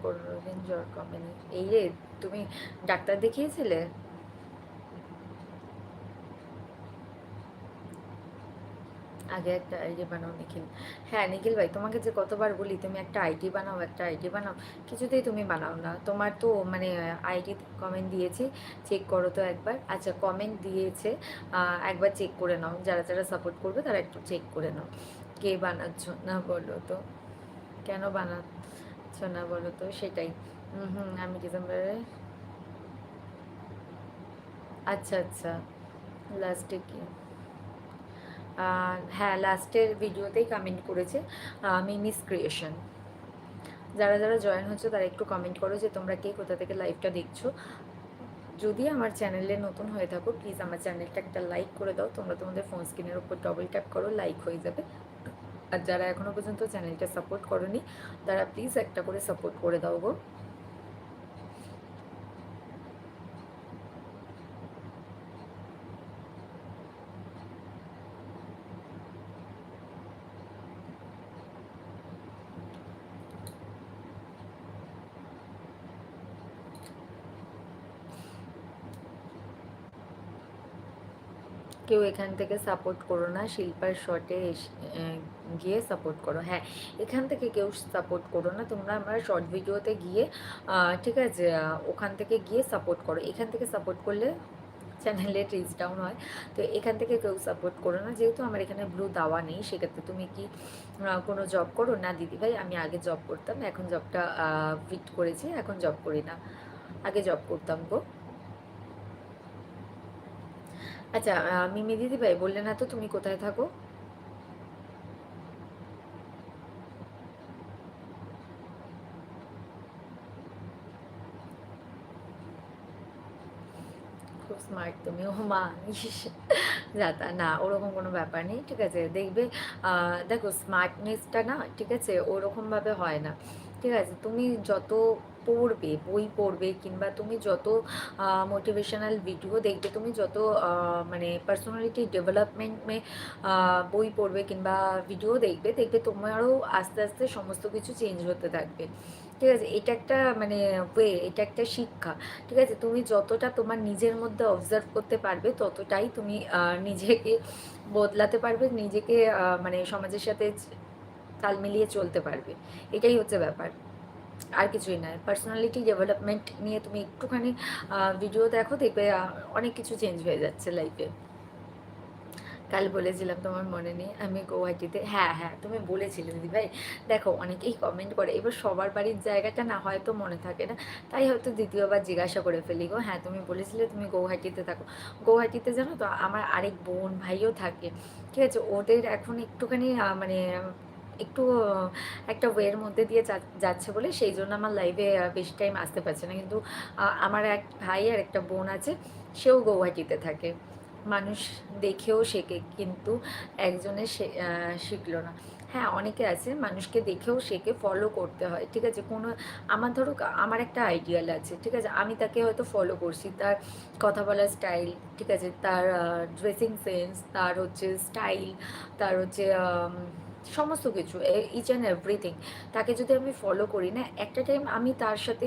15 দিন জ্বর কমেনি। এই রে, তুমি ডাক্তার দেখিয়েছিলে? আগে একটা আইডি বানাও নিখিল। হ্যাঁ নিখিল ভাই, তোমাকে যে কতবার বলি তুমি একটা আইডি বানাও, একটা আইডি বানাও, কিছুতেই তুমি বানাও না। তোমার তো মানে আইডি কমেন্ট দিয়েছি, চেক করো তো একবার। আচ্ছা কমেন্ট দিয়েছে, একবার চেক করে নাও, যারা যারা সাপোর্ট করবে তারা একটু চেক করে নাও। কে বানাচ্ছ না বলো তো, কেন বানাচ্ছ না বলো তো, সেটাই। হুম হুম, আমি ডিসেম্বরে। আচ্ছা আচ্ছা, লাস্টে কি? হ্যাঁ লাস্টের ভিডিওতেই কমেন্ট করেছে মিমিস ক্রিয়েশন। যারা যারা জয়েন হচ্ছে তারা একটু কমেন্ট করো যে তোমরা কে কোথা থেকে লাইভটা দেখছো। যদি আমার চ্যানেলে নতুন হয়ে থাকো প্লিজ আমার চ্যানেলটা একটা লাইক করে দাও। তোমরা তোমাদের ফোন স্ক্রিনের উপর ডবল ট্যাপ করো, লাইক হয়ে যাবে। আর যারা এখনও পর্যন্ত চ্যানেলটা সাপোর্ট করোনি তারা প্লিজ একটা করে সাপোর্ট করে দাও গো। কেউ এখান থেকে সাপোর্ট করো না, শিল্পার শর্টে গিয়ে সাপোর্ট করো। হ্যাঁ, এখান থেকে কেউ সাপোর্ট করো না, তোমরা আমার শর্ট ভিডিওতে গিয়ে ঠিক আছে ওখান থেকে গিয়ে সাপোর্ট করো। এখান থেকে সাপোর্ট করলে চ্যানেলে রিচ ডাউন হয়। তো এখান থেকে কেউ সাপোর্ট করো না, যেহেতু আমার এখানে ব্লু দেওয়া নেই। সেক্ষেত্রে তুমি কি কোনো জব করো? না দিদিভাই, আমি আগে জব করতাম, এখন জবটা কুইট করেছি, এখন জব করি না, আগে জব করতাম গো। আচ্ছা মিমি দিদিভাই বললে না তো তুমি কোথায় থাকো? খুব স্মার্ট তুমি, ও মা ইস, যাতা না, ওরকম কোনো ব্যাপার নেই, ঠিক আছে। দেখবে দেখো স্মার্টনেসটা না, ঠিক আছে, ওরকমভাবে হয় না। ঠিক আছে, তুমি যত পড়বে, বই পড়বে, কিংবা তুমি যত মোটিভেশনাল ভিডিও দেখবে, তুমি যত মানে পার্সোনালিটি ডেভেলপমেন্টে বই পড়বে কিংবা ভিডিও দেখবে, দেখবে তোমারও আস্তে আস্তে সমস্ত কিছু চেঞ্জ হতে থাকবে। ঠিক আছে, এটা একটা মানে ওয়ে, এটা একটা শিক্ষা। ঠিক আছে, তুমি যতটা তোমার নিজের মধ্যে অবজার্ভ করতে পারবে ততটাই তুমি নিজেকে বদলাতে পারবে, নিজেকে মানে সমাজের সাথে তাল মিলিয়ে চলতে পারবে। এটাই হচ্ছে ব্যাপার, আর কিছুই নয়। পার্সোনালিটি ডেভেলপমেন্ট নিয়ে তুমি একটুখানি ভিডিও দেখো, দেখবে অনেক কিছু চেঞ্জ হয়ে যাচ্ছে লাইফে। কাল বলেছিলাম তোমার মনে নেই আমি গৌহাটিতে? হ্যাঁ হ্যাঁ তুমি বলেছিলে দিদিভাই। দেখো অনেকেই কমেন্ট করে, এবার সবার বাড়ির জায়গাটা না হয়তো মনে থাকে না, তাই হয়তো দ্বিতীয়বার জিজ্ঞাসা করে ফেলি গো। হ্যাঁ তুমি বলেছিলে তুমি গৌহাটিতে থাকো। গৌহাটিতে জানো তো আমার আরেক বোন ভাইও থাকে। ঠিক আছে, ওদের এখন একটুখানি মানে একটু একটা ওয়ের মধ্যে দিয়ে যাচ্ছে বলে সেই জন্য আমার লাইভে বেশি টাইম আসতে পারছে না। কিন্তু আমার এক ভাই আর একটা বোন আছে, সেও গৌহাটিতে থাকে। মানুষ দেখেও শেখে, কিন্তু একজনে শিখলো না। হ্যাঁ অনেকে আছে মানুষকে দেখেও শেখে, ফলো করতে হয়। ঠিক আছে, কোনো আমার ধরো আমার একটা আইডিয়াল আছে, ঠিক আছে, আমি তাকে হয়তো ফলো করছি, তার কথা বলার স্টাইল, ঠিক আছে, তার ড্রেসিং সেন্স, তার হচ্ছে স্টাইল, তার হচ্ছে সমস্ত কিছু, ইচ অ্যান্ড এভরিথিং। তাকে যদি আমি ফলো করি না, একটা টাইম আমি তার সাথে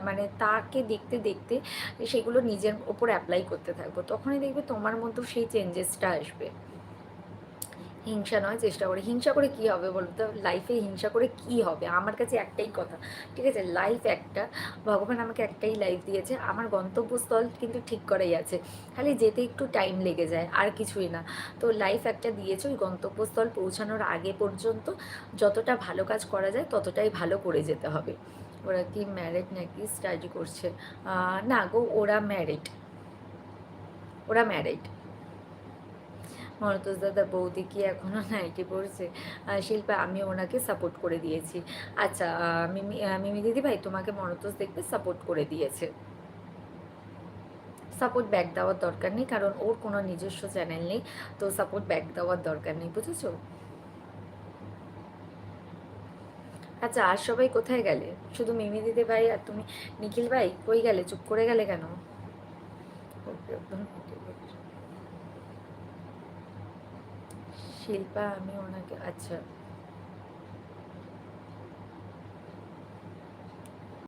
মানে তাকে দেখতে দেখতে সেগুলো নিজের ওপর অ্যাপ্লাই করতে থাকবো, তখনই দেখবে তোমার মধ্যেও সেই চেঞ্জেসটা আসবে। হিংসা নয়, চেষ্টা করে। হিংসা করে কি হবে বলো তো? লাইফে হিংসা করে কি হবে? আমার কাছে একটাই কথা, ঠিক আছে, লাইফ একটা, ভগবান আমাকে একটাই লাইফ দিয়েছে, আমার গন্তব্যস্থল কিন্তু ঠিক করাই আছে, খালি যেতে একটু টাইম লেগে যায়, আর কিছুই না। তো লাইফ একটা দিয়েছে, ওই গন্তব্যস্থল পৌঁছানোর আগে পর্যন্ত যতটা ভালো কাজ করা যায় ততটাই ভালো করে যেতে হবে। ওরা কি ম্যারিড নাকি স্টাডি করছে? না গো, ওরা ম্যারিড, ওরা ম্যারিড। মনতোষ দাদা বৌদি কি এখনও নাইটি পড়ছে? শিল্পা আমি ওনাকে সাপোর্ট করে দিয়েছি। আচ্ছা মিমি দিদি ভাই তোমাকে মনতোষ দেখবে সাপোর্ট করে দিয়েছে। সাপোর্ট ব্যাক দেওয়ার দরকার নেই, কারণ ওর কোনো নিজস্ব চ্যানেল নেই, তো সাপোর্ট ব্যাক দেওয়ার দরকার নেই, বুঝেছো? আচ্ছা আর সবাই কোথায় গেলে? শুধু মিমি দিদি ভাই আর তুমি। নিখিল ভাই কই গেলে, চুপ করে গেলে কেন? শিল্পা আমি ওনাকে, আচ্ছা